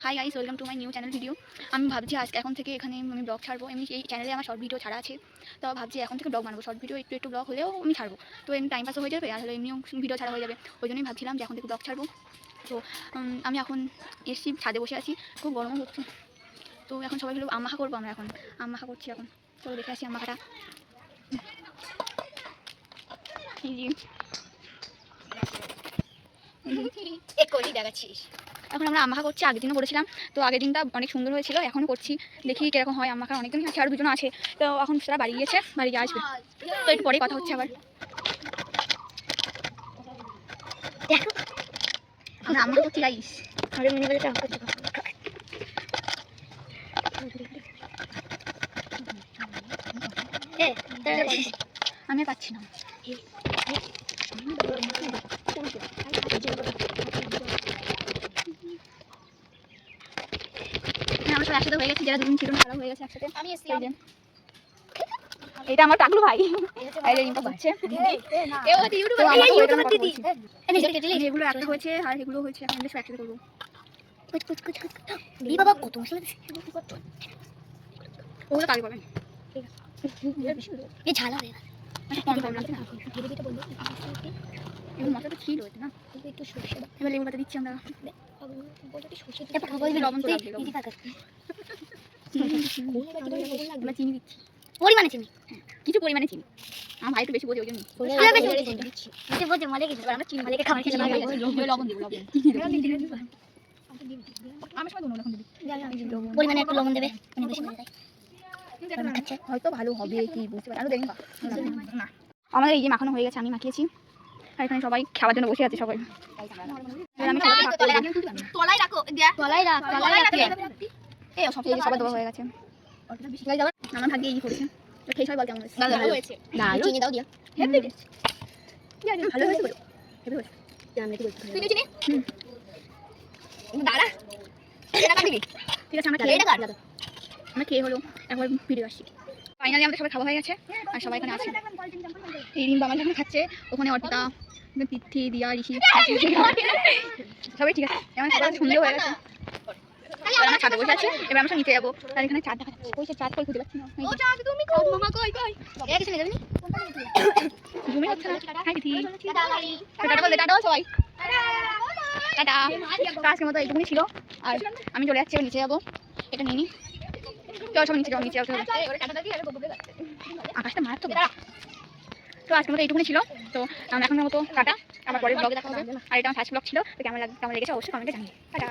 Hi guys, welcome to my new channel video. আমি ভাবছি আজকে এখন থেকে এখানে আমি ব্লগ ছাড়বো। এমনি এই চ্যানেলে আমার শর্ট ভিডিও ছাড়া আছে, তো ভাবছি এখন থেকে ব্লগ বানাবো। শর্ট ভিডিও একটু একটু ব্লগ হলেও আমি ছাড়বো, তো এমনি টাইম পাসও হয়ে যাবে আর হলে এমনিও ভিডিও ছাড়া হয়ে যাবে। ওই জন্যই ভাবছিলাম যে এখন থেকে ব্লগ ছাড়বো। তো আমি এখন এসছি, ছাদে বসে আছি, খুব গরম হচ্ছে। তো এখন সবাই হলো আম মাখা করবো, আমরা এখন আম মাখা করছি। এখন চলো দেখে আসি আম মাখাটা। এই যে দেখাচ্ছিস এখন আমরা আম মাখা করছি। আগের দিনও করেছিলাম, তো আগের দিনটা অনেক সুন্দর হয়েছিল। এখনও করছি, দেখি কীরকম হয়। আম মাখা অনেকদিনই আছে, আর দুজন আছে, তো এখন সেটা বাড়ি গিয়েছে, বাড়ি গিয়ে আসবে। তো একটু পরে কথা হচ্ছে আবার। আমরা আম মাখা করছি গাইস। আমি পাচ্ছি না। আমরা সব একসাথে হয়ে গেছি, যারা দুজন ছিল না তারা হয়ে গেছে একসাথে। এটা আমার টাকলু ভাই, রিম্পা হচ্ছে। এগুলো একটা হয়েছে আর এগুলো হয়েছে, এখন সব একসাথে করবো। ওগুলো কাল করবেন। মশলাটা ছিল না, এবার লেবু পাতা দিচ্ছি আমরা। চিনি দিচ্ছি, পরিমাণে চিনি, কিছু পরিমাণে চিনি। আমার ভাই একটু বেশি বোঝে, ওই জন্য আমরা চিনি লবণ দিব। পরিমাণে একটু লবণ দেবে, হয়তো ভালো হবে কি বুঝতে পারি, আরো দেখুন না। আমাদের এই যে মাখানো হয়ে গেছে, আমি মাখিয়েছি, আর এখানে সবাই খাওয়ার জন্য বসে আছে সবাই। আমি সবাই দেওয়া হয়ে গেছে। আমার ভাগ্যে এই করেছে, তো খেয়ে সবাই বল কেমন হয়েছে। চিনি দাও দিয়া ভালো হয়েছে, দাঁড়া ঠিক আছে। আমরা খেয়ে হলো একবার ভিডিও আসছি। ফাইনালি আমাদের সবাই খাওয়া হয়ে গেছে, আর সবাই এখানে আছে। এই রিম্পা আমার যেখানে খাচ্ছে, ওখানে অর্পিতা, তিথি, দিয়া, ঋষি সবাই ঠিক আছে। এমন সবাই সুন্দর হয়ে গেছে। আমরা ছাদে বসে আছি, এবার আমরা নিচে যাবো। আর এখানে চাঁদ দেখা যাচ্ছে, ওই চাঁদ কই খুঁজে পাচ্ছি না। ঘুমিয়ে হচ্ছে না। হাই তিথি, টাটা বলতে, টাটা সবাই, টাটা। আজকের মতো এইটুকুনি ছিল, আর আমি চলে যাচ্ছি, নিচে যাবো। এটা নিয়ে নি, চল সব নিচে যাও, নিচে যাও। আকাশটা মারাত্মক। তো আজকের মতো এইটুকুনি ছিল, তো এখনের মতো টাটা। আবার পরের ব্লগে দেখা হবে। আর এটা আমার ফার্স্ট ব্লগ ছিল, তো কেমন লেগেছে অবশ্যই কমেন্টে জানিয়ে। টাটা।